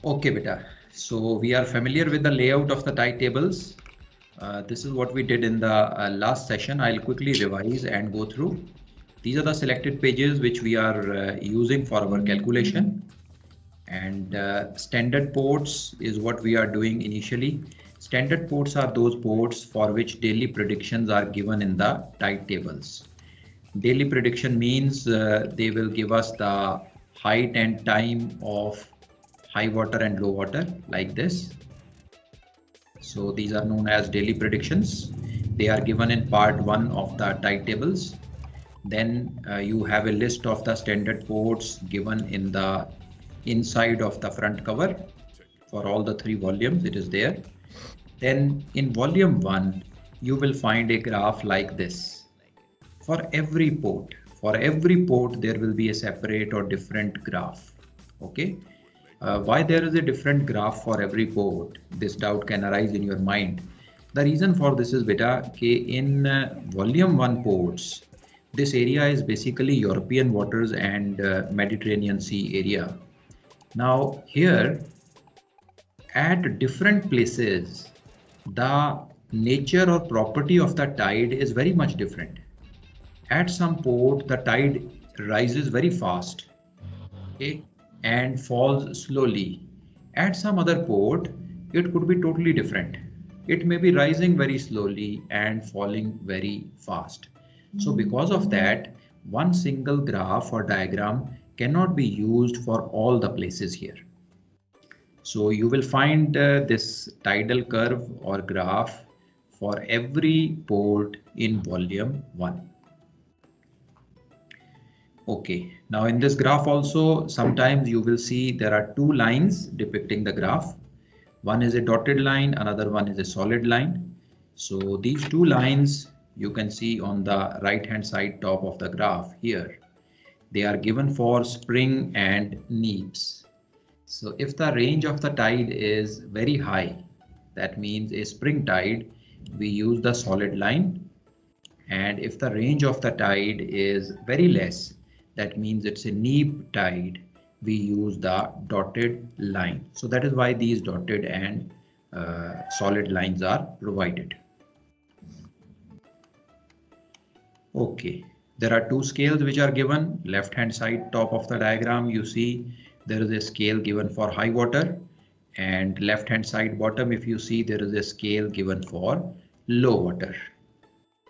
Okay, beta. So we are familiar with the layout of the tide tables. This is what we did in the last session. I'll quickly revise and go through. These are the selected pages which we are using for our calculation. And standard ports is what we are doing initially. Standard ports are those ports for which daily predictions are given in the tide tables. Daily prediction means they will give us the height and time of high water and low water like this. So these are known as daily predictions. They are given in part 1 of the tide tables. Then you have a list of the standard ports given in the inside of the front cover. For all the 3 volumes, it is there. Then in volume 1, you will find a graph like this. For every port there will be a separate or different graph. Okay. Why there is a different graph for every port? This doubt can arise in your mind. The reason for this is beta in volume 1 ports, this area is basically European waters and Mediterranean Sea area. Now here at different places, the nature or property of the tide is very much different. At some port, the tide rises very fast, okay, and falls slowly. At some other port, it could be totally different. It may be rising very slowly and falling very fast. So because of that, one single graph or diagram cannot be used for all the places here. So you will find this tidal curve or graph for every port in volume 1. Okay, now in this graph also, sometimes you will see there are 2 lines depicting the graph. One is a dotted line, another one is a solid line. So these 2 lines you can see on the right hand side top of the graph here. They are given for spring and neaps. So if the range of the tide is very high, that means a spring tide, we use the solid line. And if the range of the tide is very less, that means it's a neap tide, we use the dotted line. So that is why these dotted and solid lines are provided. Okay, there are 2 scales which are given. Left hand side top of the diagram, you see there is a scale given for high water, and left hand side bottom, if you see, there is a scale given for low water.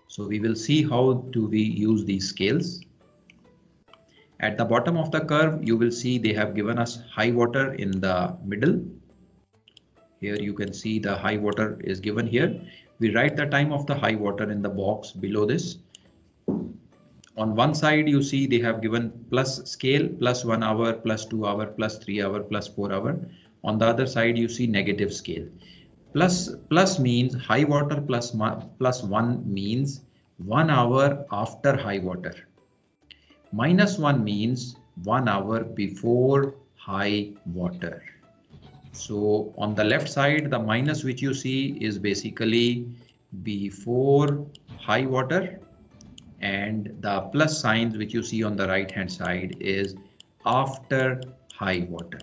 So we will see how do we use these scales. At the bottom of the curve, you will see they have given us high water in the middle. Here you can see the high water is given here. We write the time of the high water in the box below this. On one side, you see they have given plus scale, plus 1 hour, plus 2 hour, plus 3 hour, plus 4 hour. On the other side, you see negative scale. Plus means high water plus 1 means 1 hour after high water. Minus 1 means 1 hour before high water. So on the left side, the minus which you see is basically before high water, and the plus signs which you see on the right hand side is after high water.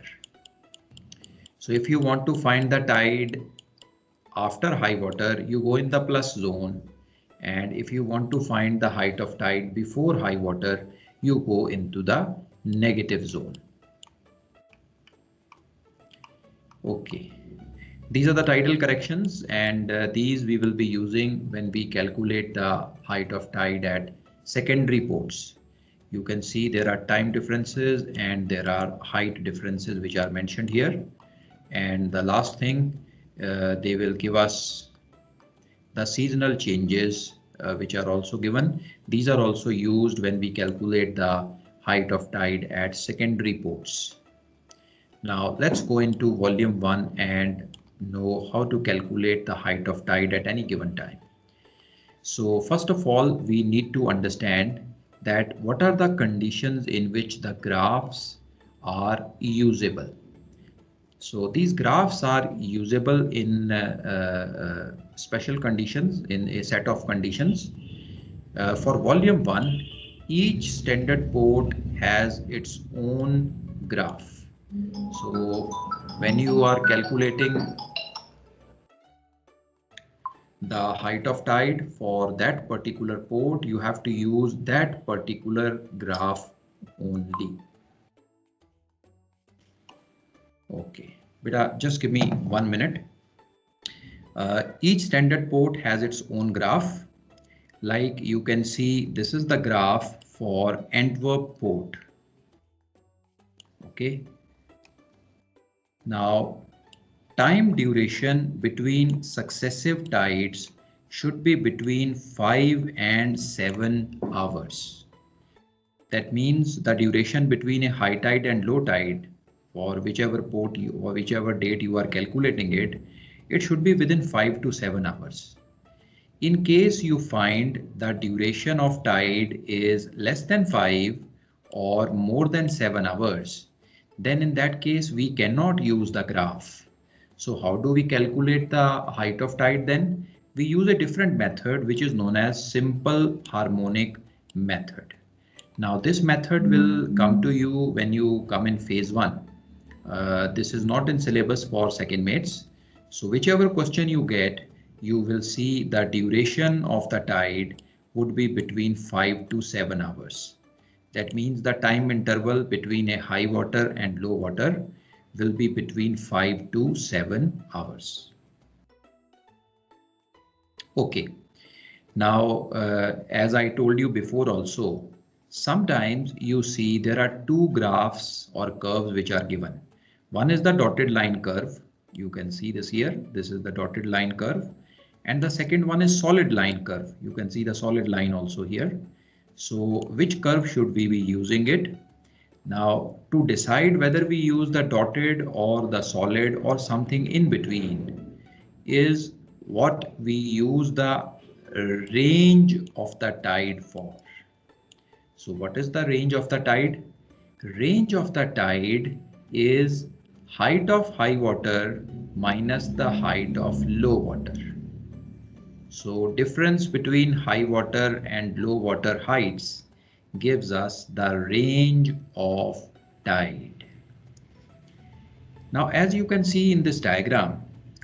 So if you want to find the tide after high water, you go in the plus zone, and if you want to find the height of tide before high water, you go into the negative zone. Okay, these are the tidal corrections, and these we will be using when we calculate the height of tide at secondary ports. You can see there are time differences and there are height differences which are mentioned here. And the last thing, they will give us the seasonal changes which are also given. These are also used when we calculate the height of tide at secondary ports. Now let's go into volume 1 and know how to calculate the height of tide at any given time. So first of all, we need to understand that what are the conditions in which the graphs are usable. So these graphs are usable in special conditions, in a set of conditions. For volume 1, each standard port has its own graph. So when you are calculating the height of tide for that particular port, you have to use that particular graph only. Okay, but just give me 1 minute. Each standard port has its own graph. Like you can see, this is the graph for Antwerp port. Okay. Now, time duration between successive tides should be between 5 and 7 hours. That means the duration between a high tide and low tide for whichever port you, or whichever date you are calculating it, it should be within 5 to 7 hours. In case you find the duration of tide is less than 5 or more than 7 hours, then in that case we cannot use the graph. So how do we calculate the height of tide then? We use a different method which is known as simple harmonic method. Now this method will come to you when you come in phase 1. This is not in syllabus for second mates. So whichever question you get, you will see the duration of the tide would be between 5 to 7 hours. That means the time interval between a high water and low water will be between 5 to 7 hours. Okay. Now, as I told you before also, sometimes you see there are two graphs or curves which are given. One is the dotted line curve. You can see this here. This is the dotted line curve. And the second one is solid line curve. You can see the solid line also here. So which curve should we be using it? Now, to decide whether we use the dotted or the solid or something in between is what we use the range of the tide for. So what is the range of the tide? Range of the tide is height of high water minus the height of low water. So difference between high water and low water heights gives us the range of tide. Now, as you can see in this diagram,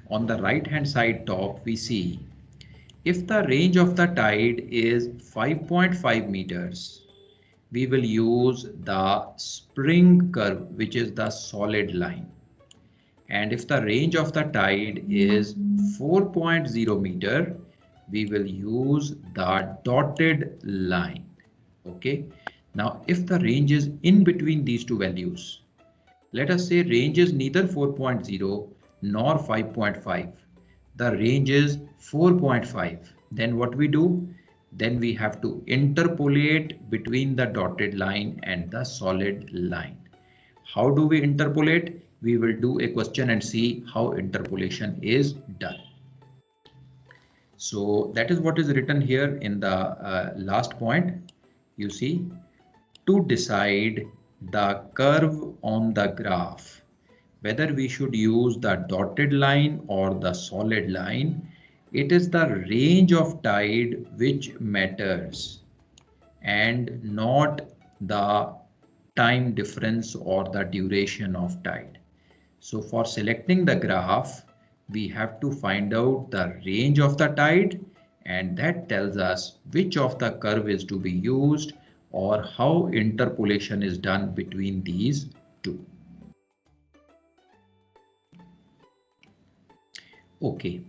on the right hand side top, we see if the range of the tide is 5.5 meters, we will use the spring curve, which is the solid line. And if the range of the tide is 4.0 meter, we will use the dotted line. Okay. Now, if the range is in between these two values, let us say range is neither 4.0 nor 5.5. The range is 4.5. Then what we do? Then we have to interpolate between the dotted line and the solid line. How do we interpolate? We will do a question and see how interpolation is done. So that is what is written here in the last point. You see, to decide the curve on the graph, whether we should use the dotted line or the solid line, it is the range of tide which matters and not the time difference or the duration of tide. So for selecting the graph, we have to find out the range of the tide, and that tells us which of the curve is to be used or how interpolation is done between these two. Okay,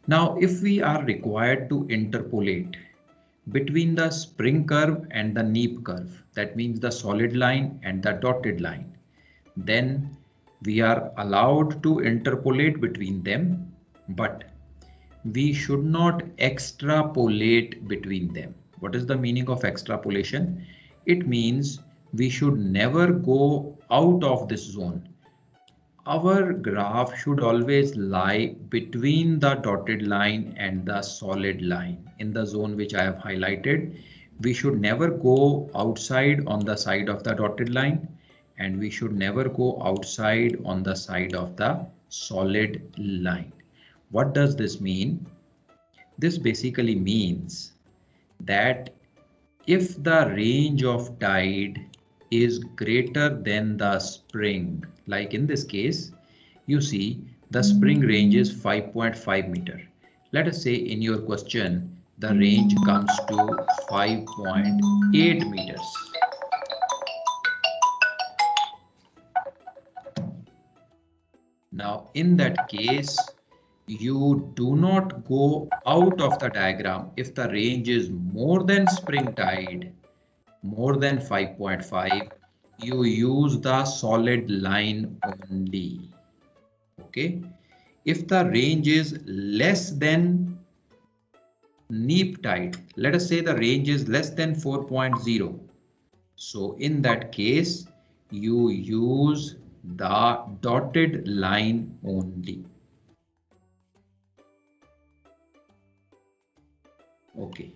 now if we are required to interpolate between the spring curve and the neap curve, that means the solid line and the dotted line, then we are allowed to interpolate between them, but we should not extrapolate between them. What is the meaning of extrapolation? It means we should never go out of this zone. Our graph should always lie between the dotted line and the solid line in the zone which I have highlighted. We should never go outside on the side of the dotted line, and we should never go outside on the side of the solid line. What does this mean? This basically means that if the range of tide is greater than the spring, like in this case, You see, the spring range is 5.5 meter. Let us say in your question, the range comes to 5.8 meters. Now, in that case, you do not go out of the diagram if the range is more than spring tide, more than 5.5, you use the solid line only. Okay. If the range is less than neap tide, let us say the range is less than 4.0. So in that case, you use the dotted line only. Okay.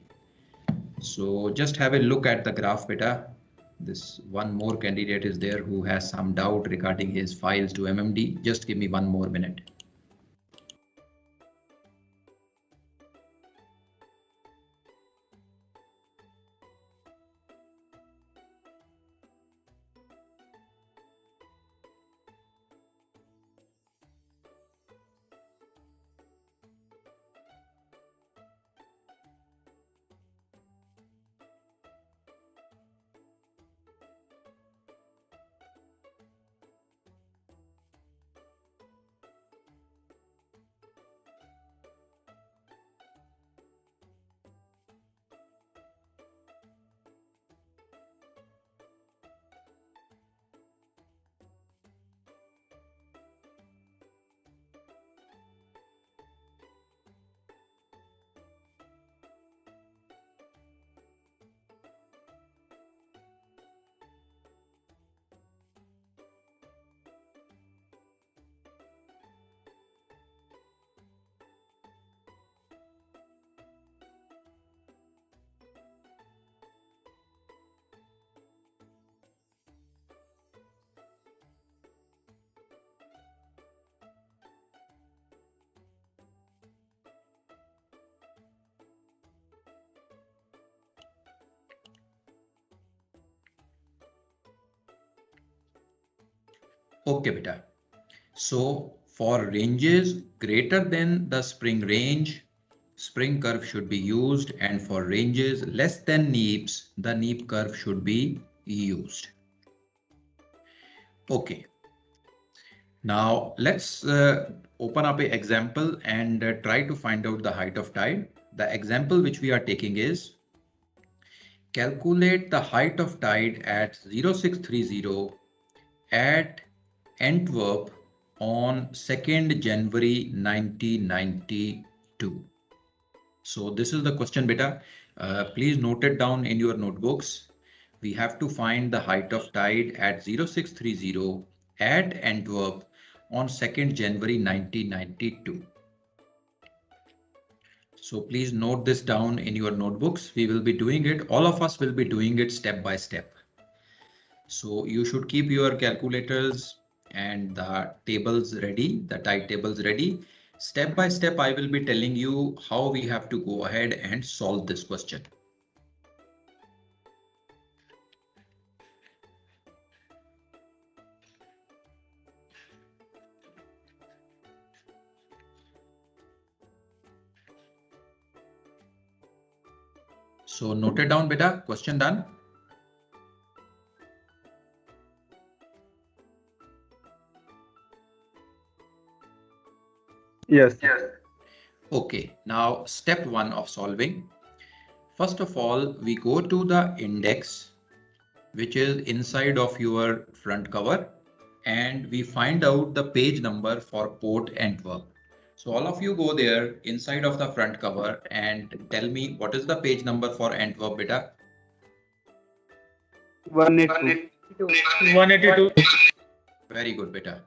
So just have a look at the graph, beta. This one more candidate is there who has some doubt regarding his files to MMD. Just give me one more minute. Okay, beta. So for ranges greater than the spring range, spring curve should be used, and for ranges less than neaps, the neap curve should be used. Okay. Now let's open up an example and try to find out the height of tide. The example which we are taking is calculate the height of tide at 0630 at Antwerp on 2nd January 1992. So this is the question, beta. Please note it down in your notebooks. We have to find the height of tide at 0630 at Antwerp on 2nd January 1992. So please note this down in your notebooks. We will be doing it. All of us will be doing it step by step. So you should keep your calculators and the tables ready, the tide tables ready. Step by step, I will be telling you how we have to go ahead and solve this question. So note it down, beta. Question done. Yes. Okay, now step 1 of solving. First of all, we go to the index, which is inside of your front cover, and we find out the page number for Port Antwerp. So all of you go there inside of the front cover and tell me what is the page number for Antwerp, beta? 182. 182. Very good, beta.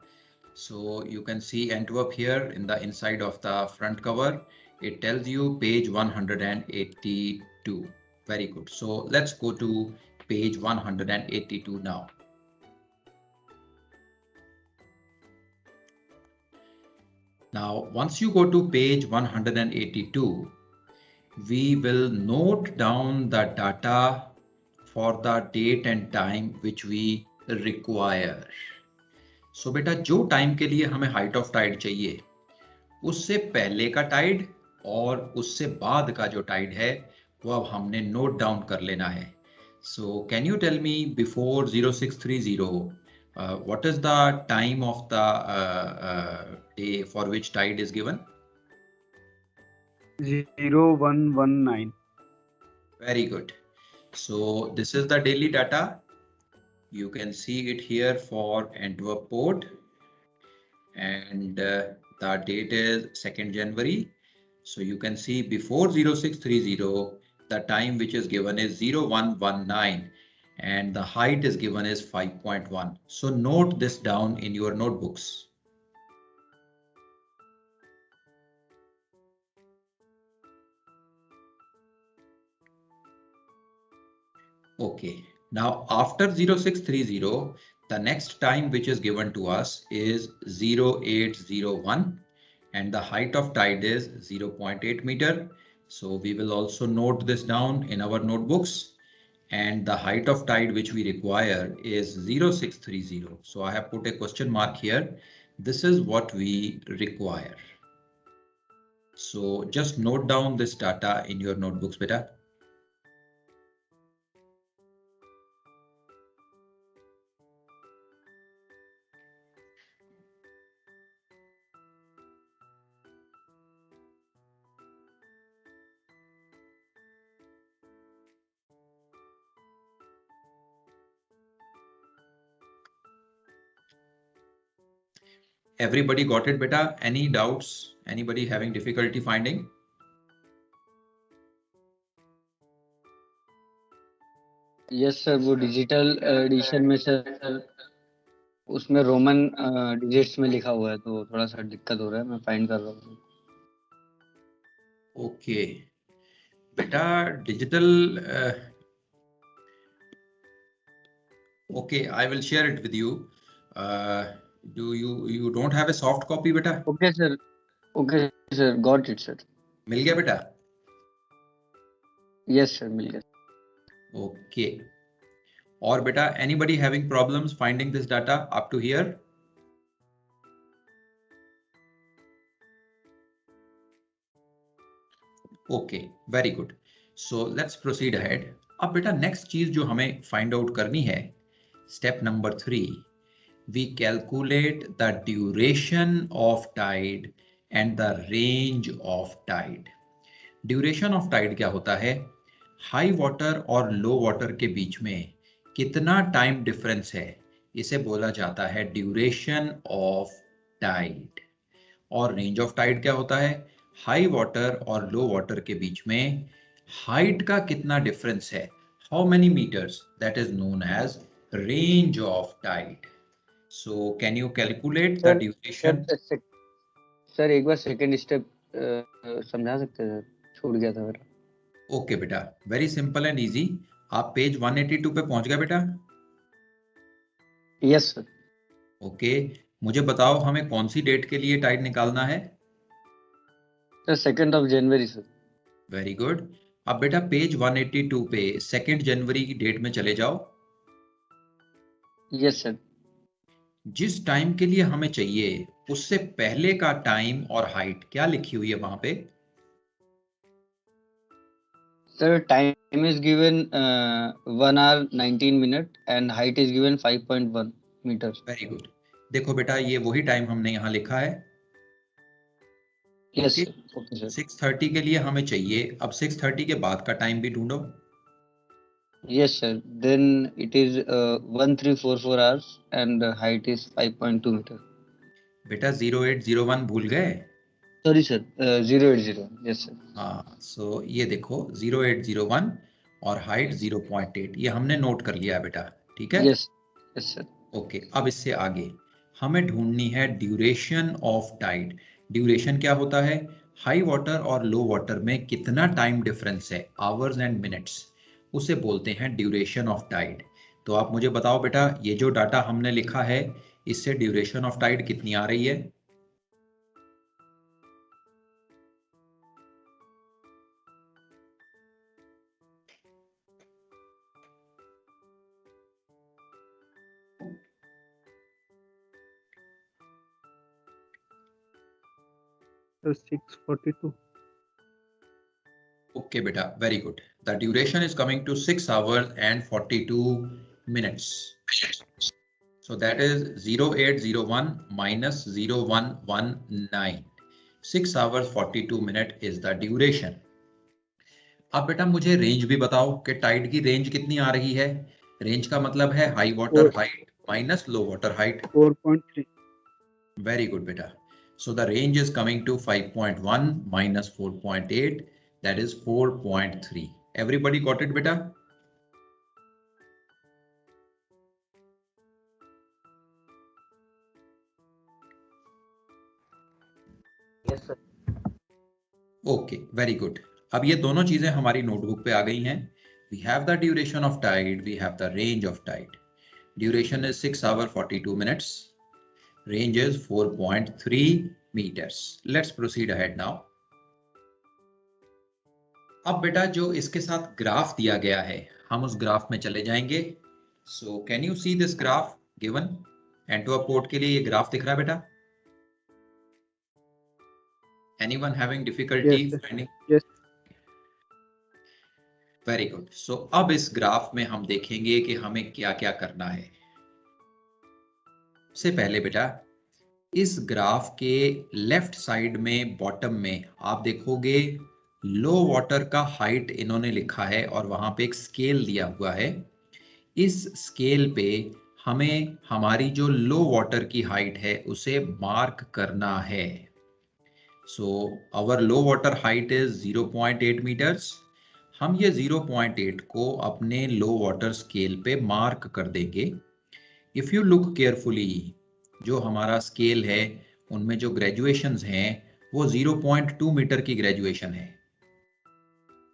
So you can see Antwerp here in the inside of the front cover. It tells you page 182. Very good. So let's go to page 182 now. Now, once you go to page 182, we will note down the data for the date and time which we require. सो बेटा जो time के लिए हमें height of tide चाहिए उससे पहले का Tide और उससे बाद का जो टाइड है वो अब हमने नोट डाउन कर लेना है. So can you tell me before 0630 what is the time of the day for which tide is given? 0119. Very good. So this is the daily data. You can see it here for Antwerp port, and the date is 2nd January. So you can see before 0630, the time which is given is 0119 and the height is given as 5.1. So note this down in your notebooks. Okay, now after 0630, the next time which is given to us is 0801 and the height of tide is 0.8 meter. So we will also note this down in our notebooks, and the height of tide which we require is 0630. So I have put a question mark here. This is what we require. So just note down this data in your notebooks, beta. Everybody got it, beta? Any doubts? Anybody having difficulty finding? Yes sir, वो digital addition में sir उसमें Roman digits में लिखा हुआ है तो थोड़ा सा दिक्कत हो रहा है, मैं फाइंड कर रहा हूँ. ओके बेटा, digital okay, I will share it with you. Do you don't have a soft copy, beta? Okay sir, got it sir. मिल गया बेटा? यस सर, मिल गया. ओके. और बेटा, anybody having problems finding this data up to here? Okay, very good. So let's proceed ahead. अब बेटा next चीज जो हमें फाइंड आउट करनी है, step number 3, we calculate the duration of tide and the range of tide. Duration of tide क्या होता है? हाई वाटर और लो वाटर के बीच में कितना टाइम डिफरेंस है, इसे बोला जाता है ड्यूरेशन ऑफ टाइड. और रेंज ऑफ टाइड क्या होता है? हाई वाटर और लो वाटर के बीच में हाइट का कितना डिफरेंस है, how many metres, that is known as range of tide. So can you calculate the duration? Sir एक बार सेकंड स्टेप समझा सकते हैं सर, छूट गया था मेरा. ओके बेटा, वेरी सिंपल एंड इजी. आप पेज 182 पे पहुंच गए बेटा? Yes sir. ओके, मुझे बताओ हमें कौन सी डेट के लिए टाइड निकालना है? सर 2nd जनवरी सर. Very good. अब बेटा पेज 182 पे 2 जनवरी की डेट में चले जाओ. Yes sir. जिस टाइम के लिए हमें चाहिए उससे पहले का टाइम और हाइट क्या लिखी हुई है वहां पे? Sir time is given 1 hour 19 minute and height is given 5.1 metre. Very good. देखो बेटा, ये वही टाइम हमने यहाँ लिखा है. Yes okay, sir. Okay sir. 6:30 के लिए हमें चाहिए. अब 6:30 के बाद का टाइम भी ढूंढो. Yes, sir. Then it is 1344 hours and the height is 5.2 meter. बेटा 0801 भूल गए? Sorry, sir. 080. Yes, sir. हाँ, सो ये देखो 0801 और हाइट 0.8, ये हमने नोट कर लिया बेटा. ठीक है? Yes. Yes, sir. ओके, अब इससे आगे हमें ढूंढनी है ड्यूरेशन ऑफ टाइड. ड्यूरेशन क्या होता है? हाई वाटर और लो वाटर में कितना टाइम डिफरेंस है, आवर्स एंड मिनट्स, उसे बोलते हैं ड्यूरेशन ऑफ टाइड. तो आप मुझे बताओ बेटा, ये जो डाटा हमने लिखा है इससे ड्यूरेशन ऑफ टाइड कितनी आ रही है? So 6:42. Okay, beta, very good. The duration is coming to 6 hours and 42 minutes. So that is 0801 minus 0119. 6 hours 42 minute is the duration. अब बेटा मुझे रेंज भी बताओ कि टाइड की रेंज कितनी आ रही है. रेंज का मतलब है high water height minus low water height. 4.3. Very good, beta. So the range is coming to 5.1 minus 4.8, that is 4.3. Everybody got it, beta? Yes, sir. Okay, very good. अब ये दोनों चीजें हमारी नोटबुक पे आ गई हैं. We have the duration of tide, we have the range of tide. Duration is 6 hours 42 minutes. Range is 4.3 meters. Let's proceed ahead now. अब बेटा जो इसके साथ ग्राफ दिया गया है हम उस ग्राफ में चले जाएंगे. So can you see this graph given? एंटोआ पोर्ट के लिए ये ग्राफ दिख रहा है बेटा? Anyone having difficulty finding? Yes. Very good. So अब इस ग्राफ में हम देखेंगे कि हमें क्या क्या करना है. सबसे पहले बेटा इस ग्राफ के लेफ्ट साइड में बॉटम में आप देखोगे लो वाटर का हाइट इन्होंने लिखा है और वहां पे एक स्केल दिया हुआ है. इस स्केल पे हमें हमारी जो लो वाटर की हाइट है उसे मार्क करना है. So our low water height is 0.8 metres. हम ये 0.8 को अपने लो वाटर स्केल पे मार्क कर देंगे. इफ यू लुक केयरफुली जो हमारा स्केल है उनमें जो ग्रेजुएशंस हैं वो 0.2 मीटर की ग्रेजुएशन है.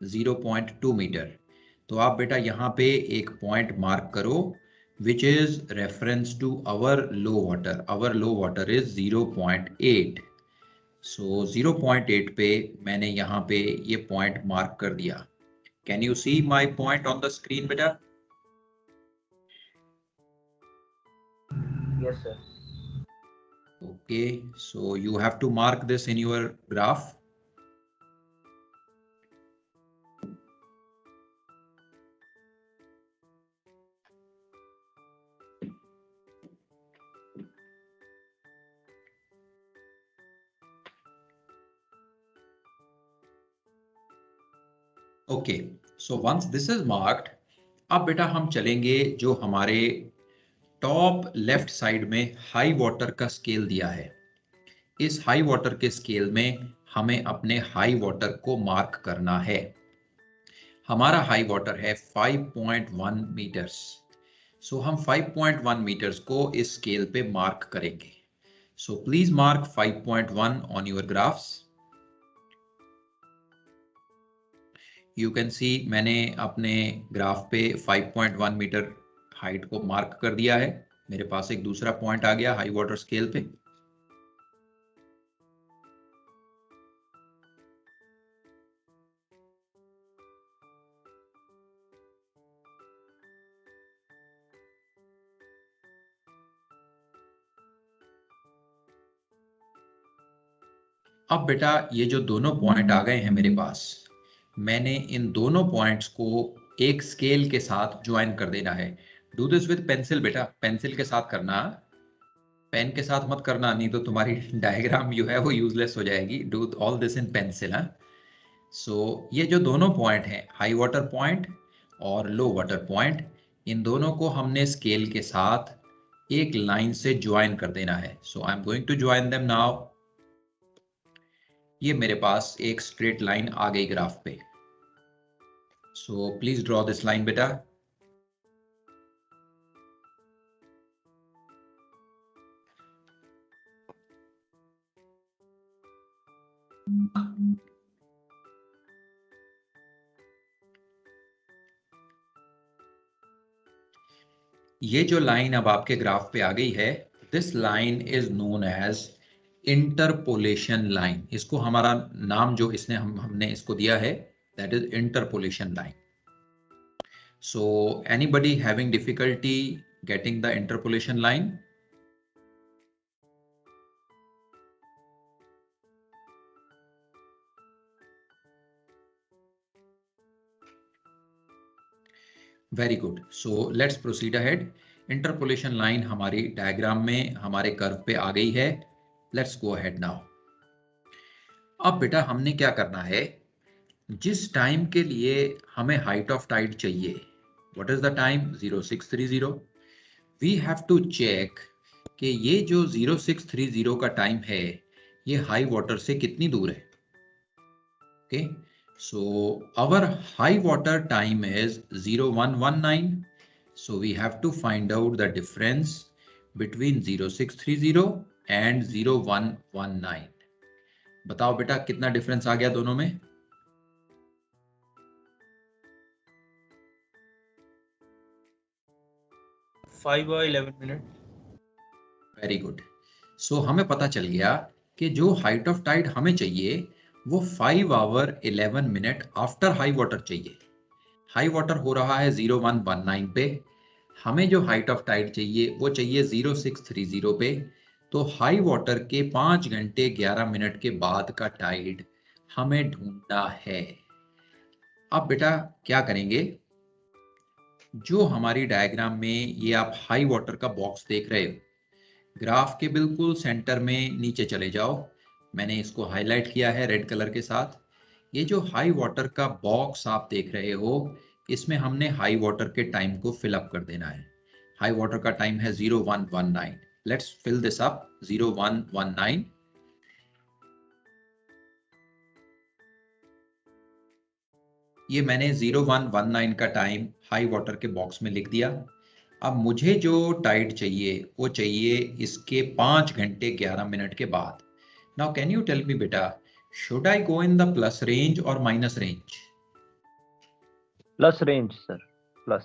0.2 मीटर. तो आप बेटा यहाँ पे एक पॉइंट मार्क करो which is reference to our low water. Our low water is 0.8. So 0.8 पे मैंने यहाँ पे ये पॉइंट मार्क कर दिया. Can you see my point on the screen बेटा? Yes, sir. Okay, so you have to mark this in your graph. Okay, so once this is marked, अब बेटा हम चलेंगे जो हमारे टॉप लेफ्ट साइड में हाई वाटर का scale दिया है. इस हाई वाटर के स्केल में हमें अपने हाई वाटर को मार्क करना है. हमारा हाई वाटर है 5.1 मीटर्स. सो हम 5.1 मीटर्स को इस स्केल पे मार्क करेंगे. So please mark 5.1 on your graphs. You can see मैंने अपने ग्राफ पे 5.1 मीटर हाइट को मार्क कर दिया है. मेरे पास एक दूसरा पॉइंट आ गया हाई वाटर स्केल पे. अब बेटा ये जो दोनों पॉइंट आ गए हैं मेरे पास, मैंने इन दोनों पॉइंट्स को एक स्केल के साथ ज्वाइन कर देना है. डू दिस विद पेंसिल बेटा, पेंसिल के साथ करना, पेन के साथ मत करना, नहीं तो तुम्हारी डायग्राम जो है वो यूजलेस हो जाएगी. Do all this in pencil. So ये जो दोनों पॉइंट हैं हाई वाटर पॉइंट और लो वाटर पॉइंट, इन दोनों को हमने स्केल के साथ एक लाइन से ज्वाइन कर देना है. So I am going to join them now. ये मेरे पास एक स्ट्रेट लाइन आ गई ग्राफ पे. So please draw this line बेटा. ये जो लाइन अब आपके ग्राफ पे आ गई है, this line is known as interpolation line. इसको हमारा नाम जो इसने हमने इसको दिया है that is interpolation line. So anybody having difficulty getting the interpolation line? Very good. So let's proceed ahead. Interpolation line हमारी डायग्राम में हमारे कर्व पे आ गई है. Let's go ahead now. अब बेटा हमने क्या करना है, जिस टाइम के लिए हमें हाइट ऑफ टाइड चाहिए, what is the time 0630, we have to check कि ये जो 0630 का टाइम है ये हाई वाटर से कितनी दूर है. Okay, so our high water time is 0119. So we have to find out the difference between 0630 and 0119. बताओ बेटा कितना डिफरेंस आ गया दोनों में. 5 और 11 मिनट. Very good. सो हमें पता चल गया कि जो हाइट ऑफ टाइड हमें चाहिए वो 5 hour 11 minute after high water चाहिए. हाई वाटर हो रहा है 0119 पे, हमें जो हाइट ऑफ टाइड चाहिए वो चाहिए 0630 पे. तो हाई वाटर के 5 घंटे 11 मिनट के बाद का टाइड हमें ढूंढना है. अब बेटा क्या करेंगे, जो हमारी डायग्राम में ये आप हाई वाटर का बॉक्स देख रहे हो, ग्राफ के बिल्कुल सेंटर में नीचे चले जाओ. मैंने इसको हाईलाइट किया है रेड कलर के साथ. ये जो हाई वाटर का बॉक्स आप देख रहे हो, इसमें हमने हाई वाटर के टाइम को फिल अप कर देना है. हाई वाटर का टाइम है 0119. Let's fill this up. 0119. ये मैंने 0119 का टाइम हाई वाटर के बॉक्स में लिख दिया. अब मुझे जो टाइड चाहिए वो चाहिए इसके 5 घंटे 11 मिनट के बाद. Now can you tell me बेटा, should I go in the plus range और minus range? Plus range sir, plus.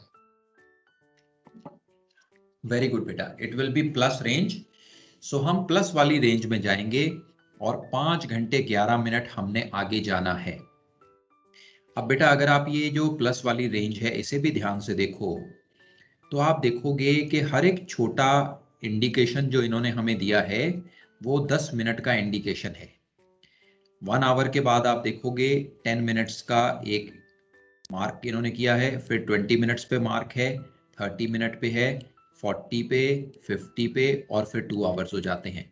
Very good बेटा, it will be plus range. So हम प्लस वाली रेंज में जाएंगे और 5 घंटे 11 मिनट हमने आगे जाना है. अब बेटा अगर आप ये जो प्लस वाली रेंज है इसे भी ध्यान से देखो, तो आप देखोगे कि हर एक छोटा इंडिकेशन जो इन्होंने हमें दिया है वो 10 मिनट का इंडिकेशन है. 1 आवर के बाद आप देखोगे 10 मिनट्स का एक मार्क इन्होंने किया है, फिर 20 मिनट्स पे मार्क है, 30 मिनट पे है, 40 पे, 50 पे और फिर 2 आवर्स हो जाते हैं.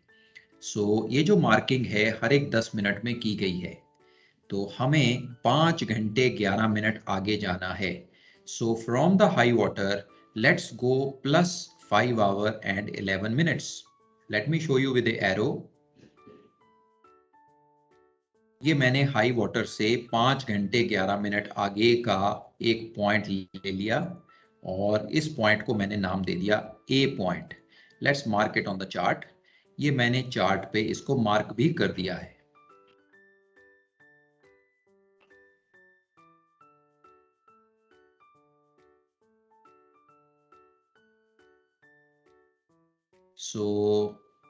सो ये जो मार्किंग है हर एक 10 मिनट में की गई है. तो हमें 5 घंटे 11 मिनट आगे जाना है. So from the high water let's go plus 5 our and 11 minutes. Late me show you with A arrow. ये मैंने हाई वाटर से 5 घंटे 11 मिनट आगे का एक पॉइंट ले लिया और इस पॉइंट को मैंने नाम दे दिया A point. Let's mark it on the chart. ये मैंने चार्ट पे इसको मार्क भी कर दिया है. So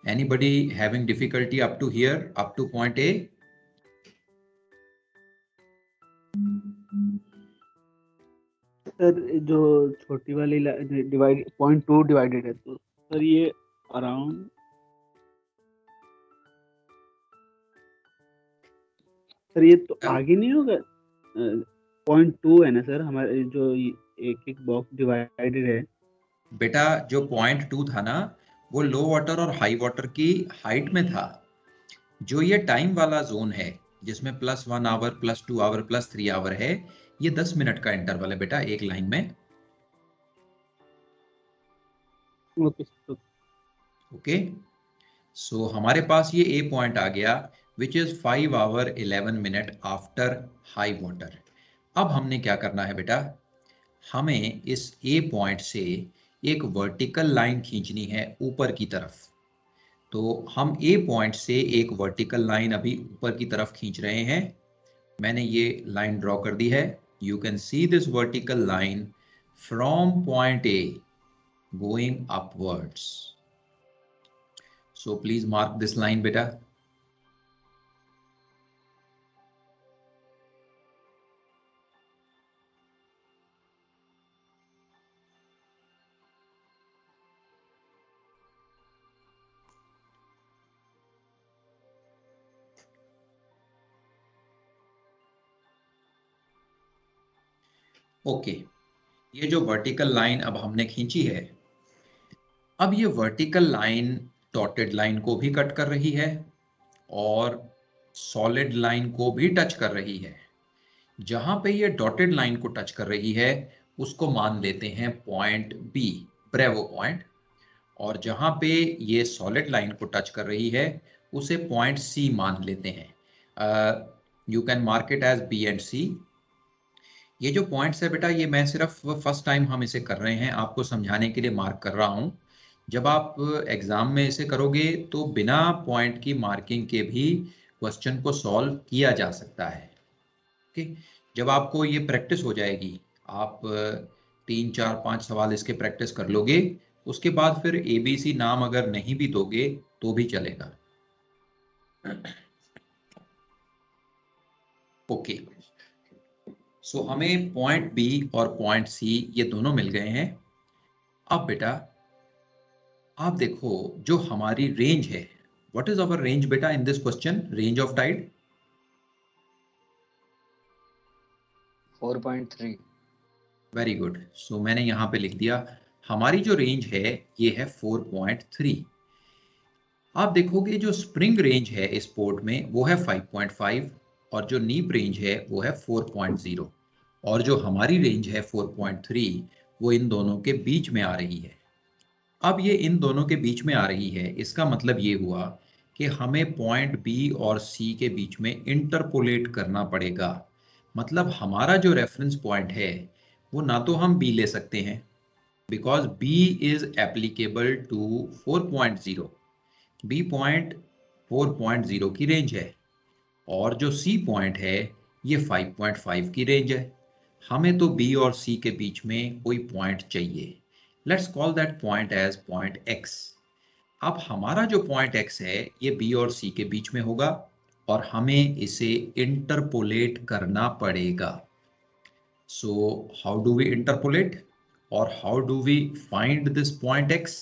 anybody having difficulty up to here, up to point A? Sir जो छोटी वाली डिवाइड 0.2 डिवाइडेड है, तो सर ये अराउंड सर ये तो आगे नहीं होगा. 0.2 है ना सर, हमारे जो एक एक बॉक्स डिवाइडेड है. बेटा जो 0.2 था ना वो लो वाटर और हाई वाटर की हाइट में था. जो ये टाइम वाला जोन है जिसमें +1 आवर, +2 आवर, +3 आवर है, ये 10 मिनट का इंटरवल है बेटा एक लाइन में. ओके. ओके, सो हमारे पास ये ए पॉइंट आ गया which is 5 hour 11 minute after high water. अब हमने क्या करना है बेटा, हमें इस ए पॉइंट से एक वर्टिकल लाइन खींचनी है ऊपर की तरफ. तो हम ए पॉइंट से एक वर्टिकल लाइन अभी ऊपर की तरफ खींच रहे हैं. मैंने ये लाइन ड्रॉ कर दी है. You can see this vertical line from point A going upwards. So please mark this line बेटा. ओके, ये जो वर्टिकल लाइन अब हमने खींची है, अब ये वर्टिकल लाइन डॉटेड लाइन को भी कट कर रही है और सॉलिड लाइन को भी टच कर रही है। जहां पे ये डॉटेड लाइन को टच कर रही है उसको मान लेते हैं पॉइंट बी, ब्रेवो पॉइंट, और जहां पे ये सॉलिड लाइन को टच कर रही है उसे पॉइंट सी मान लेते हैं। You can mark it as B and C. ये जो पॉइंट्स है बेटा, ये मैं सिर्फ फर्स्ट टाइम हम इसे कर रहे हैं, आपको समझाने के लिए मार्क कर रहा हूं। जब आप एग्जाम में इसे करोगे तो बिना पॉइंट की मार्किंग के भी क्वेश्चन को सॉल्व किया जा सकता है। ओके, जब आपको ये प्रैक्टिस हो जाएगी, आप 3 4 5 सवाल इसके प्रैक्टिस कर लोगे, उसके बाद फिर ABC नाम अगर नहीं भी दोगे तो भी चलेगा। ओके, सो हमें पॉइंट बी और पॉइंट सी ये दोनों मिल गए हैं। अब बेटा आप देखो जो हमारी रेंज है, व्हाट इज आवर रेंज बेटा in this question, range of tide 4.3। Very good. So मैंने यहां पे लिख दिया हमारी जो रेंज है ये है 4.3। आप देखोगे जो स्प्रिंग रेंज है इस पोर्ट में वो है 5.5 और जो नीप रेंज है वो है 4.0 और जो हमारी रेंज है 4.3 वो इन दोनों के बीच में आ रही है। अब ये इन दोनों के बीच में आ रही है, इसका मतलब ये हुआ कि हमें पॉइंट बी और सी के बीच में इंटरपोलेट करना पड़ेगा। मतलब हमारा जो रेफरेंस पॉइंट है वो ना तो हम बी ले सकते हैं because B is applicable to 4.0, B point 4.0 की रेंज है और जो सी पॉइंट है ये 5.5 की रेंज है। हमें तो बी और सी के बीच में कोई पॉइंट चाहिए। Let's call that point as point X. अब हमारा जो पॉइंट एक्स है ये बी और सी के बीच में होगा और हमें इसे इंटरपोलेट करना पड़ेगा। So how do we interpolate और how do we find this point X?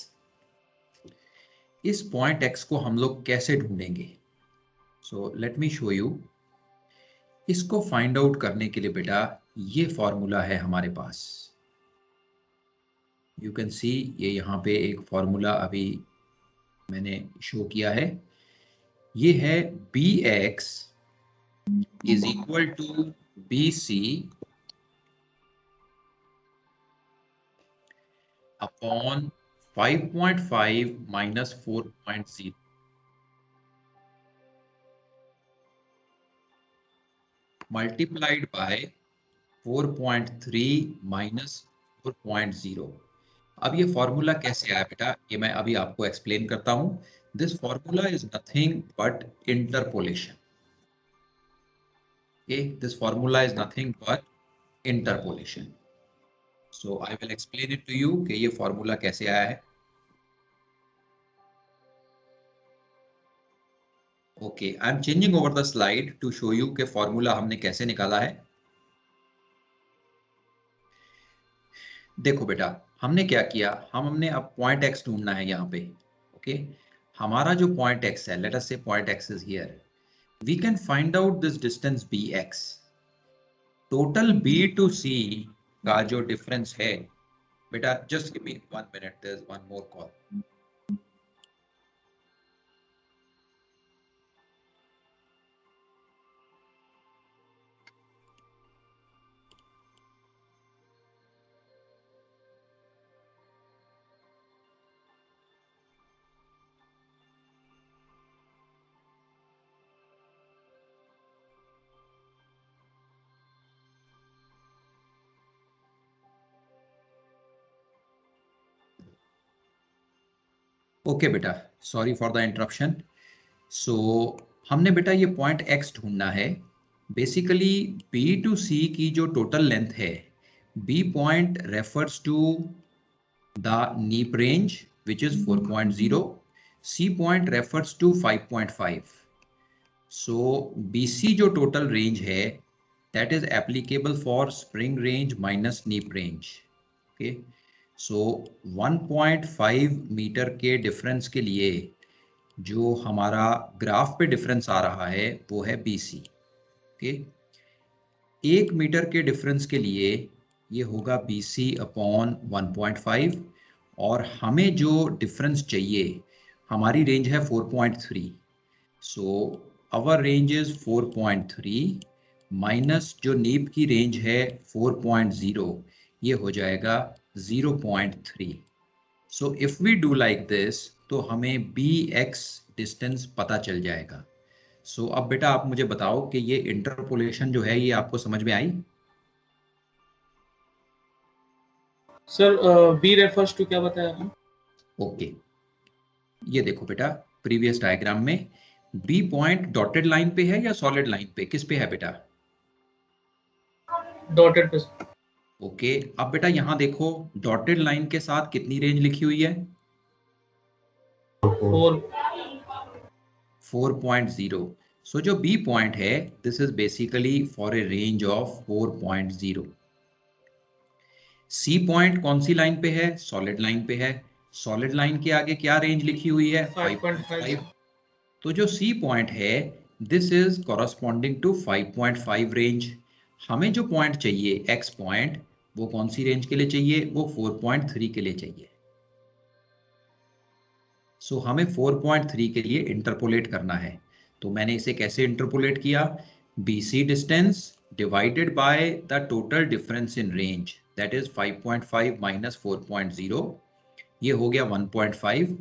इस पॉइंट एक्स को हम लोग कैसे ढूंढेंगे? So let me show you. इसको फाइंड आउट करने के लिए बेटा ये फॉर्मूला है हमारे पास। यू कैन सी ये यहाँ पे एक फॉर्मूला अभी मैंने शो किया है। ये है B X is equal to B C upon 5.5 minus 4.0 multiplied by 4.3 minus 4.0। अब ये फॉर्मूला कैसे आया बेटा, ये मैं अभी आपको एक्सप्लेन करता हूं। This formula is nothing but interpolation. Okay, this formula is nothing but interpolation. So I will explain it to you कि ये फॉर्मूला कैसे आया है। Okay, I am changing over the slide to show you कि formula हमने कैसे निकाला है। देखो बेटा हमने क्या किया, हमने अब पॉइंट एक्स ढूंढना है यहाँ पे। ओके, हमारा जो पॉइंट एक्स है, let us say point X is here, we can find out this distance B X. Total B to C का जो डिफरेंस है बेटा, just give me 1 minute, there is one more call. Okay बेटा, sorry for the interruption. So हमने बेटा ये point x ढूंढना है। बेसिकली बी टू सी की जो टोटल लेंथ है, B point refers to the neap range which is 4.0, C point refers to 5.5। So BC जो टोटल रेंज है that is applicable for spring range minus knee range. Okay, so 1.5 metre के difference के लिए जो हमारा graph पे difference आ रहा है वो है BC। ओके, 1 मीटर के डिफरेंस के लिए ये होगा BC अपॉन 1.5 और हमें जो डिफरेंस चाहिए, हमारी रेंज है 4.3, so our range is 4.3 minus जो नीब की रेंज है 4.0, ये हो जाएगा 0.3। So if we do like this तो हमें BX डिस्टेंस पता चल जाएगा। सो अब बेटा आप मुझे बताओ कि ये इंटरपोलेशन जो है ये आपको समझ में आई? सर बी रेफर्स टू क्या बताया आपने? ओके, ये देखो बेटा प्रीवियस डायग्राम में बी पॉइंट डॉटेड लाइन पे है या सॉलिड लाइन पे, किस पे है बेटा? डॉटेड पे। ओके, अब बेटा यहां देखो डॉटेड लाइन के साथ कितनी रेंज लिखी हुई है? 4.0। सो जो बी पॉइंट है this is basically for a range of 4.0। C point कौन सी लाइन पे है? सॉलिड लाइन पे है। सॉलिड लाइन के आगे क्या रेंज लिखी हुई है? 5.5। तो जो सी पॉइंट है this is corresponding to 5.5 range. हमें जो पॉइंट चाहिए एक्स पॉइंट, वो कौन सी रेंज के लिए चाहिए? वो 4.3 के लिए चाहिए। सो हमें 4.3 के लिए इंटरपोलेट करना है। तो मैंने इसे कैसे इंटरपोलेट किया? BC distance divided by the total difference in range, that is 5.5 minus 4.0, ये हो गया 1.5,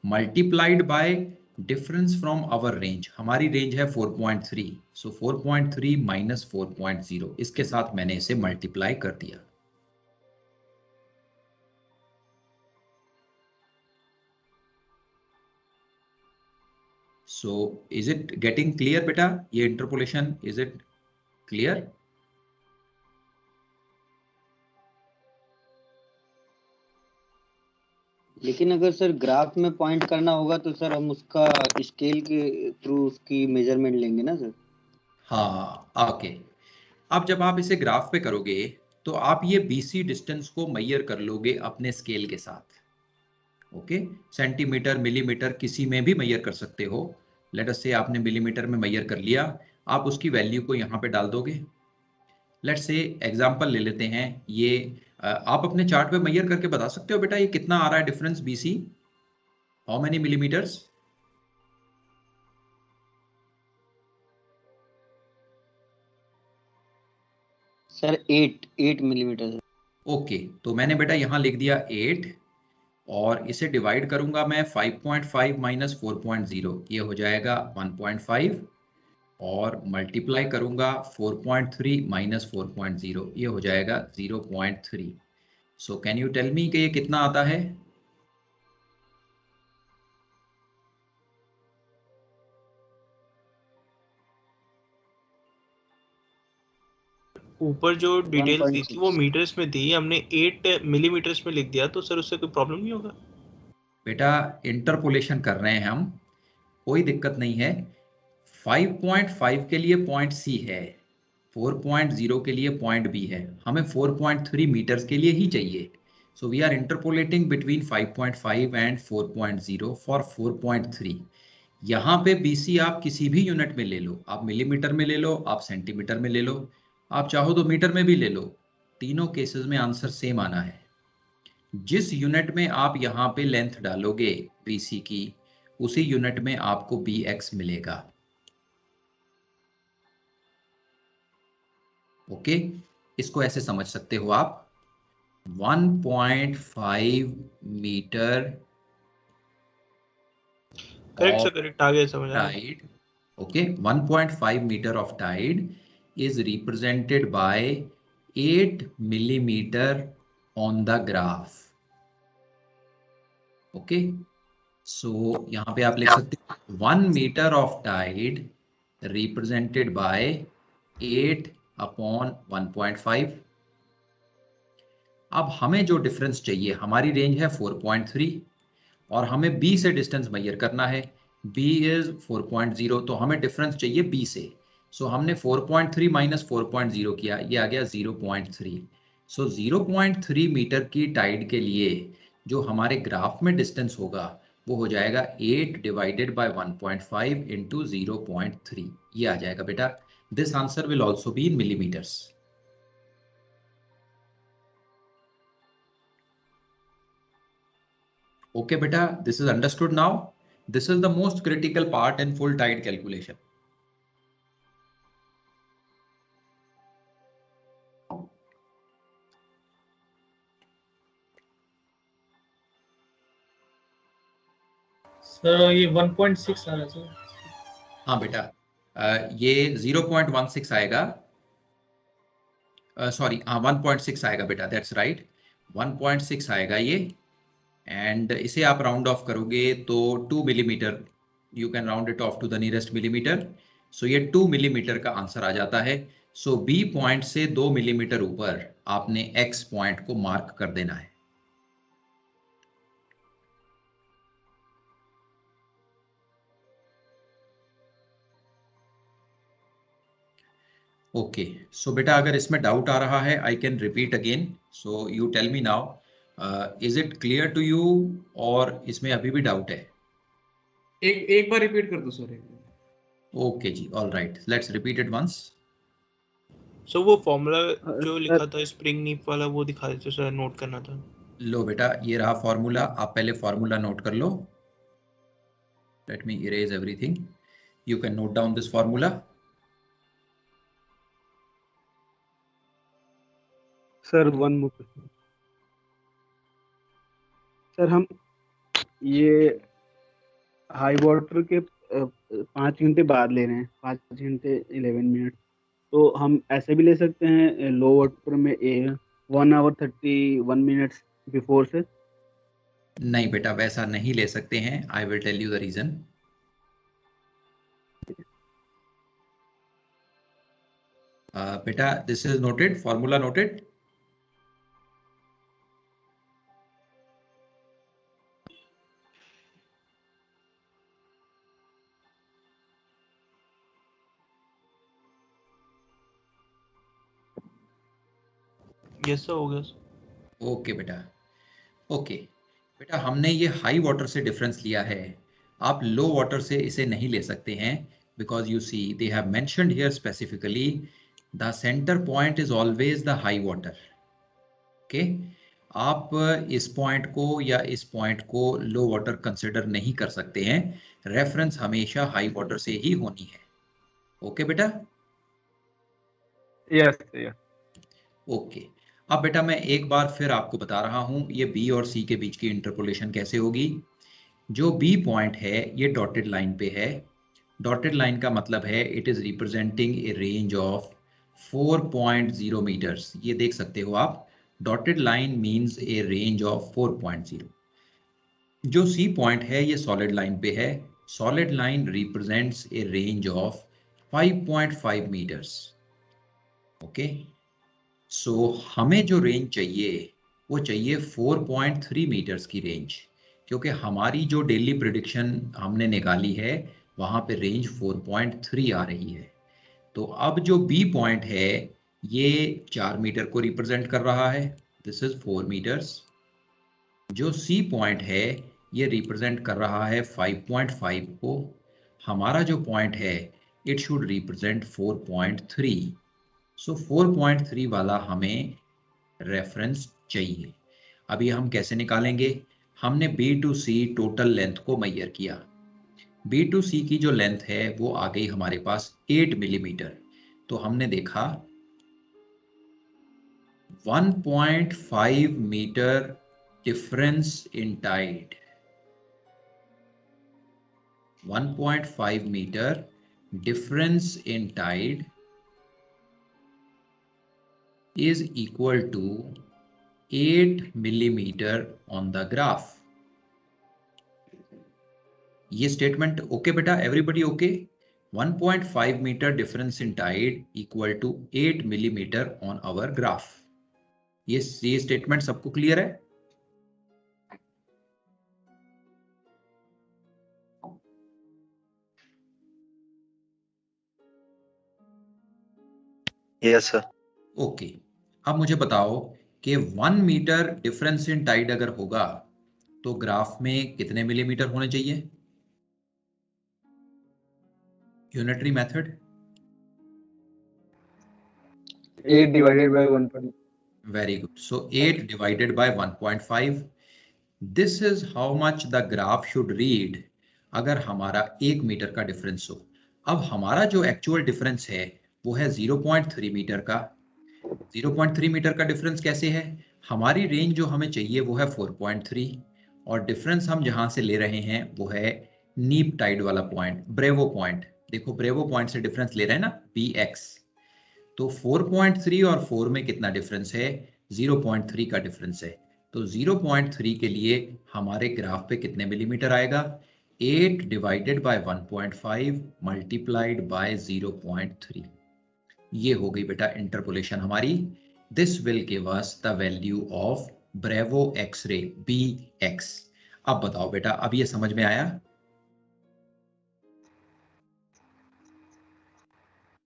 multiplied by difference from our range. हमारी रेंज है 4.3, सो 4.3 माइनस 4.0, इसके साथ मैंने इसे मल्टीप्लाई कर दिया। So is it getting clear बेटा? ये interpolation is it clear? लेकिन अगर सर ग्राफ में पॉइंट करना होगा तो सर हम उसका स्केल के थ्रू उसकी मेजरमेंट लेंगे ना सर? हाँ, ओके। अब जब आप इसे ग्राफ पे करोगे तो आप ये BC डिस्टेंस को मेजर कर लोगे अपने स्केल के साथ। ओके, सेंटीमीटर मिलीमीटर किसी में भी मेजर कर सकते हो। लेट अस से आपने मिलीमीटर में मेजर कर लिया, आप उसकी वैल्यू को यहाँ पे डाल दोगे। लेट्स से एग्जांपल ले लेते हैं ये, आप अपने चार्ट पे मेजर करके बता सकते हो बेटा ये कितना आ रहा है difference BC? How many millimetres? Sir 8 millimetre. Okay, तो मैंने बेटा यहाँ लिख दिया 8 और इसे डिवाइड करूंगा मैं 5.5 माइनस 4.0, ये हो जाएगा 1.5 और मल्टीप्लाई करूंगा 4.3 माइनस 4.0, ये हो जाएगा 0.3। So can you tell me कि ये कितना आता है? ऊपर जो डिटेल्स दी थी 1.6। वो मीटर्स में थी, हमने 8 मिलीमीटर्स में लिख दिया, तो सर उससे कोई प्रॉब्लम नहीं होगा? बेटा इंटरपोलेशन कर रहे हैं हम, कोई दिक्कत नहीं है। 5.5 के लिए पॉइंट C है, 4.0 के लिए पॉइंट B है, हमें 4.3 मीटर्स के लिए ही चाहिए। So we are interpolating between 5.5 and 4.0 for 4.3। यहाँ पे BC आप किसी भी यूनिट में ले लो, आप मिलीमीटर में ले लो, आप सेंटीमीटर में ले लो, आप चाहो तो मीटर में भी ले लो, तीनों केसेस में आंसर सेम आना है। जिस यूनिट में आप यहाँ पे लेंथ डालोगे BC की, उसी यूनिट में आपको BX मिलेगा। ओके, इसको ऐसे समझ सकते हो आप, 1.5 metre correct sir, of correct, आ गया समझ आ गया। tide, okay, 1.5 meter of tide is represented by 8 millimeter on the graph. Okay, so यहाँ पे आप लिख सकते हो 1 metre of tide represented by 8 upon 1.5। अब हमें जो डिफरेंस चाहिए, हमारी रेंज है 4.3 और हमें B से डिस्टेंस मेजर करना है। B इज 4.0, तो हमें डिफरेंस चाहिए B से। सो हमने 4.3 माइनस 4.0 किया, ये आ गया 0.3। सो 0.3 मीटर की टाइड के लिए जो हमारे ग्राफ में डिस्टेंस होगा वो हो जाएगा 8 डिवाइडेड बाय 1.5 इंटू 0.3, ये आ जाएगा बेटा। This answer will also be in millimetres. Okay, beta, this is understood now. This is the most critical part in full tide calculation. Sir ये 1.6 आ रहा है सर. हाँ बेटा, ये 0.16 आएगा. सॉरी, हाँ 1.6 आएगा बेटा, दैट्स राइट. 1.6 आएगा ये. एंड इसे आप राउंड ऑफ करोगे तो 2 millimetre, you can round it off to the nearest millimetre. So ये 2 मिलीमीटर का आंसर आ जाता है. सो बी पॉइंट से 2 मिलीमीटर ऊपर आपने एक्स पॉइंट को मार्क कर देना है. ओके, सो बेटा अगर इसमें डाउट आ रहा है, I can repeat again. So you tell me now, is it clear to you, और इसमें अभी भी डाउट है? एक बार रिपीट कर दो सर. ओके जी, all right, let's repeat it once. So वो फॉर्मूला जो सर लिखा था स्प्रिंग नीप वाला वो दिखा देते सर, नोट करना था. लो बेटा, ये रहा फॉर्मूला. आप पहले फॉर्मूला नोट कर लो. Let me erase everything. You can note down this formula. Sir one more question. Sir हम ये हाई वाटर के 5 घंटे बाद ले रहे हैं, 5 घंटे 11 मिनट. तो हम ऐसे भी ले सकते हैं लो वाटर में 1 आवर 31 मिनट्स बिफोर से. नहीं बेटा, वैसा नहीं ले सकते हैं. I will tell you the reason. बेटा, this is noted, formula noted. Yes sir, हो गया सर. ओके बेटा, ओके बेटा, हमने ये हाई वाटर से डिफरेंस लिया है. आप लो वाटर से इसे नहीं ले सकते हैं, because you see they have mentioned here specifically the centre point is always the high water. Okay, आप इस पॉइंट को या इस पॉइंट को लो वाटर कंसिडर नहीं कर सकते हैं. रेफरेंस हमेशा हाई वाटर से ही होनी है. ओके बेटा. Yes yes. ओके, अब बेटा मैं एक बार फिर आपको बता रहा हूं ये बी और सी के बीच की इंटरपोलेशन कैसे होगी. जो बी पॉइंट है ये डॉटेड लाइन पे है. डॉटेड लाइन का मतलब है it is representing a range of 4.0 metres. ये देख सकते हो आप, dotted line means a range of 4.0. जो सी पॉइंट है ये सॉलिड लाइन पे है. Solid line represents a range of 5.5 metres. Okay, so हमें जो रेंज चाहिए वो चाहिए 4.3 मीटर्स की रेंज, क्योंकि हमारी जो डेली प्रिडिक्शन हमने निकाली है वहाँ पे रेंज 4.3 आ रही है. तो अब जो बी पॉइंट है ये 4 मीटर को रिप्रेजेंट कर रहा है, दिस इज 4 मीटर्स. जो सी पॉइंट है ये रिप्रेजेंट कर रहा है 5.5 को. हमारा जो पॉइंट है इट शुड रिप्रेजेंट 4.3. सो 4.3 वाला हमें रेफरेंस चाहिए. अभी हम कैसे निकालेंगे? हमने B to C total length को मेजर किया. बी टू सी की जो लेंथ है वो आ गई हमारे पास 8 मिलीमीटर. तो हमने देखा 1.5 metre difference in tide. 1.5 metre difference in tide is equal to 8 millimeter on the graph. ये स्टेटमेंट ओके बेटा, everybody okay? 1.5 metre difference in tide equal to 8 millimetre on our graph. ये स्टेटमेंट सबको clear है? Yes sir. Okay, अब मुझे बताओ कि 1 metre difference in Tide अगर होगा तो ग्राफ में कितने मिलीमीटर होने चाहिए? Unitary method. 8 divided by 1. Very good. So 8 divided by 1.5. This is how much the graph should read अगर हमारा 1 मीटर का डिफरेंस हो। अब हमारा जो एक्चुअल डिफरेंस है वो है 0.3 मीटर का। 0.3 मीटर का डिफरेंस कैसे है? हमारी रेंज जो हमें चाहिए वो है 4.3 और डिफरेंस हम जहां से ले रहे हैं वो है नीप टाइड वाला पॉइंट, ब्रेवो पॉइंट। देखो ब्रेवो पॉइंट से डिफरेंस ले रहे हैं ना, BX। तो 4.3 और 4 में कितना डिफरेंस है? 0.3 का डिफरेंस है। तो 0.3 के लिए हमारे ग्राफ पे कितने मिलीमीटर आएगा? 8 डिवाइडेड बाय 1.5 मल्टीप्लाइड बाय 0.3। ये हो गई बेटा इंटरपोलेशन हमारी। This will give us the value of bravo x-ray BX। अब बताओ बेटा, अब ये समझ में आया?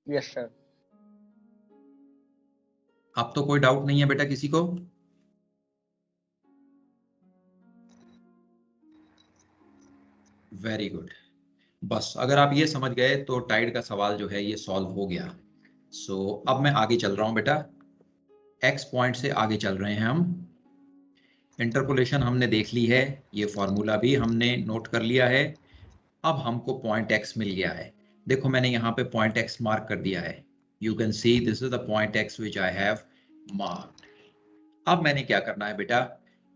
Yes sir. अब तो कोई डाउट नहीं है बेटा किसी को? Very good. बस अगर आप ये समझ गए तो टाइड का सवाल जो है ये सॉल्व हो गया। सो अब मैं आगे चल रहा हूं बेटा, एक्स पॉइंट से आगे चल रहे हैं हम। इंटरपोलेशन हमने देख ली है, ये फॉर्मूला भी हमने नोट कर लिया है। अब हमको पॉइंट एक्स मिल गया है। देखो मैंने यहाँ पे पॉइंट एक्स मार्क कर दिया है। You can see this is the point x which I have marked. अब मैंने क्या करना है बेटा,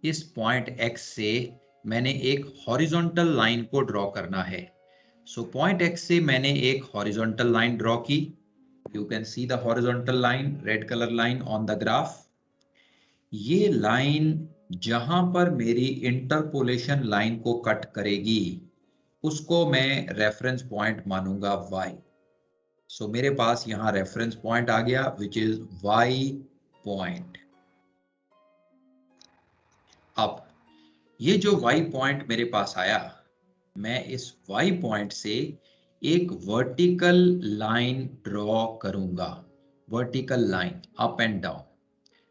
इस पॉइंट एक्स से मैंने एक हॉरिजॉन्टल लाइन को ड्रॉ करना है। सो पॉइंट एक्स से मैंने एक हॉरिजॉन्टल लाइन ड्रॉ की। You can see the horizontal line, red colour line on the graph. ये लाइन जहां पर मेरी इंटरपोलेशन लाइन को कट करेगी उसको मैं रेफरेंस पॉइंट मानूंगा y। सो मेरे पास यहां रेफरेंस पॉइंट आ गया विच इज y पॉइंट। अब ये जो y पॉइंट मेरे पास आया, मैं इस y पॉइंट से एक वर्टिकल लाइन ड्रॉ करूंगा, vertical line up and down.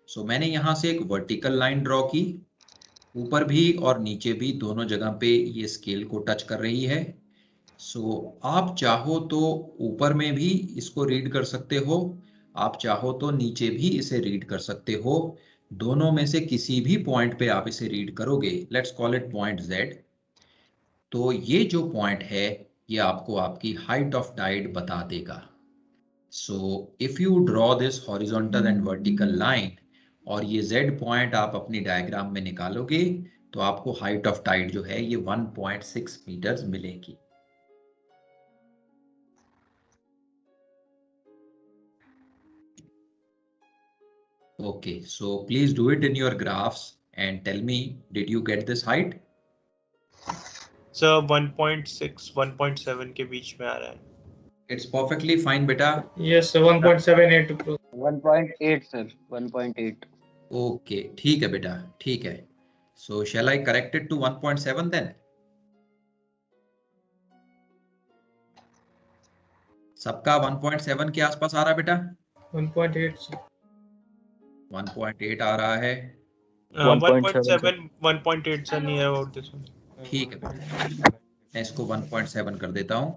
So मैंने यहां से एक वर्टिकल लाइन ड्रॉ की, ऊपर भी और नीचे भी दोनों जगह पे ये स्केल को टच कर रही है। सो आप चाहो तो ऊपर में भी इसको रीड कर सकते हो, आप चाहो तो नीचे भी इसे रीड कर सकते हो। दोनों में से किसी भी पॉइंट पे आप इसे रीड करोगे, let's call it point Z। तो ये जो पॉइंट है ये आपको आपकी हाइट ऑफ टाइड बता देगा। सो if you draw this horizontal and vertical line और ये Z पॉइंट आप अपनी डायग्राम में निकालोगे तो आपको हाइट ऑफ टाइड जो है ये 1.6 मीटर्स मिलेगी। Okay, so please do it in your graphs and tell me, did you get this height? Sir 1.6 1.7 के बीच में आ रहा है। It's perfectly fine, beta. Yes, sir, 1.78 to 1.8 sir, 1.8। Okay, ठीक है बेटा, ठीक है। So shall I correct it to 1.7 then? सबका 1.7 के आसपास आ रहा है बेटा? 1.8 sir. 1.8 आ रहा है। 1.7 1.8 sir, near about this one. ठीक है बेटा, मैं इसको 1.7 कर देता हूँ।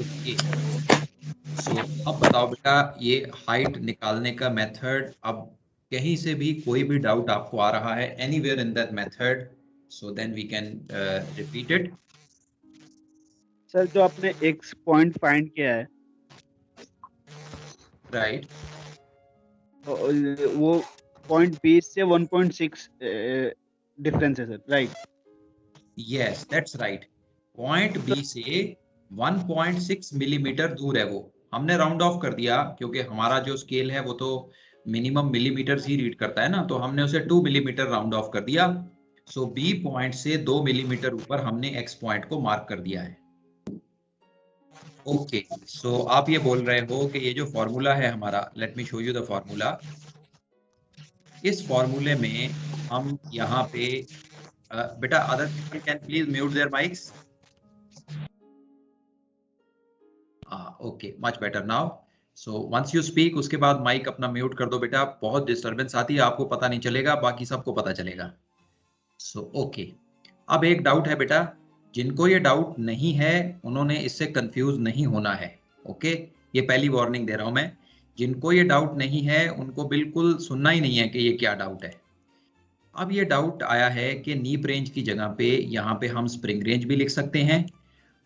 ओके, सो अब बताओ बेटा, ये हाइट निकालने का मेथड, अब कहीं से भी कोई भी डाउट आपको आ रहा है anywhere in that method, so then we can repeat it. Sir जो आपने एक्स पॉइंट फाइंड किया है राइट, वो पॉइंट बी से 1.6 डिफरेंस है sir, right? Yes that's right. Point B से 1.6 मिलीमीटर दूर है वो। हमने राउंड ऑफ कर दिया क्योंकि हमारा जो स्केल है वो तो मिनिमम मिलीमीटर ही रीड करता है ना, तो हमने उसे 2 मिलीमीटर राउंड ऑफ कर दिया। सो बी पॉइंट से 2 मिलीमीटर ऊपर हमने एक्स पॉइंट को मार्क कर दिया है। ओके, सो आप ये बोल रहे हो कि ये जो फॉर्मूला है हमारा, let me show you the formula. इस फॉर्मूले में हम यहाँ पे बेटा, other people can please mute their mics. Okay, much better now. So once you speak उसके बाद माइक अपना म्यूट कर दो बेटा, बहुत डिस्टरबेंस आती है, आपको पता नहीं चलेगा, बाकी सबको पता चलेगा। सो ओके, अब एक डाउट है बेटा, जिनको ये डाउट नहीं है उन्होंने इससे कंफ्यूज नहीं होना है। ओके, ये पहली वार्निंग दे रहा हूं मैं। जिनको ये डाउट नहीं है उनको बिल्कुल सुनना ही नहीं है कि ये क्या डाउट है। अब ये डाउट आया है कि नीप रेंज की जगह पे यहाँ पे हम स्प्रिंग रेंज भी लिख सकते हैं।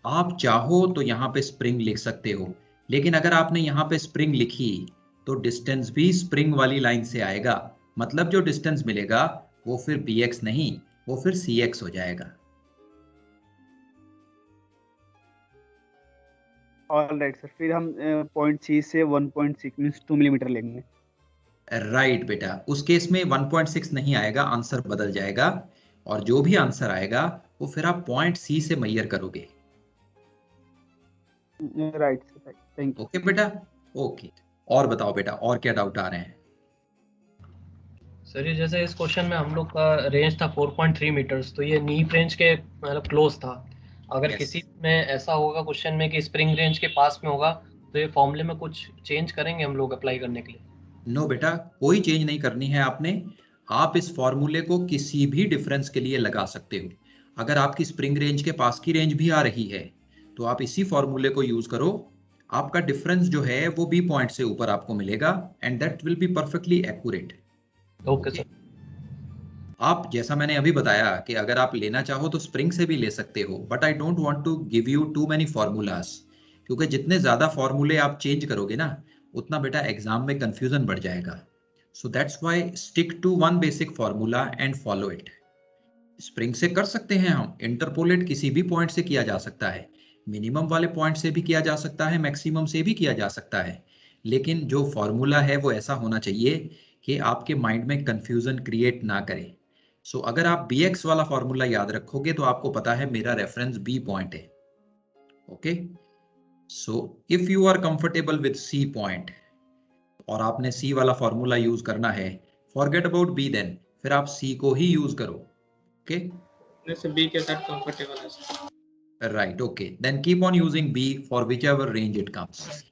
आप चाहो तो यहाँ पे स्प्रिंग लिख सकते हो, लेकिन अगर आपने यहाँ पे स्प्रिंग लिखी तो डिस्टेंस भी स्प्रिंग वाली लाइन से आएगा। मतलब जो डिस्टेंस मिलेगा वो फिर bx नहीं, वो फिर cx हो जाएगा। ऑलराइट सर, फिर हम पॉइंट सी से 1.6 मींस 2 मिलीमीटर लेंगे। राइट बेटा, उस केस में 1.6 नहीं आएगा, आंसर बदल जाएगा, और जो भी आंसर आएगा वो फिर आप पॉइंट सी से मेजर करोगे। Right sir, thank you. Okay बेटा, ओके। और बताओ बेटा, और क्या डाउट आ रहे हैं? सर ये जैसे इस क्वेश्चन में हम लोग का रेंज था 4.3 मीटर्स, तो ये नीप रेंज के मतलब क्लोज था। अगर Yes. किसी में ऐसा होगा क्वेश्चन में कि स्प्रिंग रेंज के पास में होगा, तो ये फॉर्मूले में कुछ चेंज करेंगे हम लोग अप्लाई करने के लिए? नो बेटा, कोई चेंज नहीं करनी है आपने। आप इस फॉर्मूले को किसी भी डिफरेंस के लिए लगा सकते हो। अगर आपकी स्प्रिंग रेंज के पास की रेंज भी आ रही है तो आप इसी फॉर्मूले को यूज करो। आपका डिफरेंस जो है वो बी पॉइंट से ऊपर आपको मिलेगा and that will be perfectly accurate. Okay sir. आप जैसा मैंने अभी बताया कि अगर आप लेना चाहो तो स्प्रिंग से भी ले सकते हो, but I don't want to give you too many formulas, क्योंकि जितने ज्यादा फॉर्मूले आप चेंज करोगे ना उतना बेटा एग्जाम में कंफ्यूजन बढ़ जाएगा। So that's why stick to one basic formula and follow it. Spring से कर सकते हैं हम, इंटरपोलेट किसी भी पॉइंट से किया जा सकता है, मिनिमम वाले पॉइंट से भी किया जा सकता है, मैक्सिमम से भी किया जा सकता है, लेकिन जो फॉर्मूला है वो ऐसा होना चाहिए कि आपके माइंड में कंफ्यूजन क्रिएट ना करे। सो अगर आप bx वाला फॉर्मूला याद रखोगे तो आपको पता है मेरा रेफरेंस b पॉइंट है। Okay, so if you are comfortable with c point और आपने c वाला फॉर्मूला यूज करना है, फॉरगेट अबाउट b, देन फिर आप c को ही यूज करो। ओके, जैसे बी के साथ कंफर्टेबल है sir. Right, okay, then keep on using b for whichever range it comes.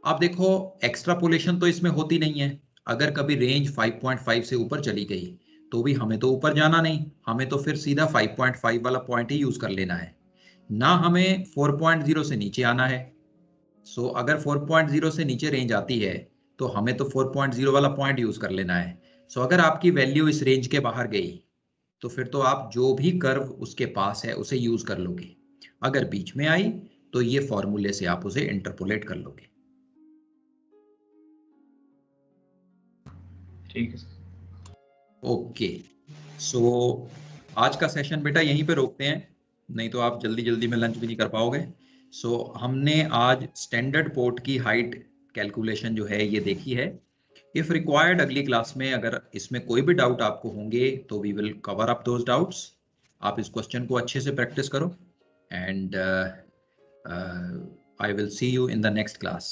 अब देखो, एक्स्ट्रापोलेशन तो इसमें होती नहीं है। अगर कभी रेंज 5.5 से ऊपर चली गई तो भी हमें तो ऊपर जाना नहीं, हमें तो फिर सीधा 5.5 वाला पॉइंट ही यूज कर लेना है, ना हमें 4.0 से नीचे आना है। सो अगर 4.0 से नीचे रेंज आती है तो हमें तो 4.0 वाला पॉइंट यूज कर लेना है। सो अगर आपकी वैल्यू इस रेंज के बाहर गई तो फिर तो आप जो भी कर्व उसके पास है उसे यूज कर लोगे। अगर बीच में आई तो ये फॉर्मूले से आप उसे इंटरपोलेट कर लोगे। ठीक है सर। ओके, सो आज का सेशन बेटा यहीं पे रोकते हैं, नहीं तो आप जल्दी जल्दी में लंच भी नहीं कर पाओगे। सो हमने आज स्टैंडर्ड पोर्ट की हाइट कैलकुलेशन जो है ये देखी है। इफ रिक्वायर्ड अगली क्लास में अगर इसमें कोई भी डाउट आपको होंगे तो we will cover up those doubts. आप इस क्वेश्चन को अच्छे से प्रैक्टिस करो and I will see you in the next class.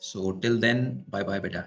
So till then, bye bye बेटा।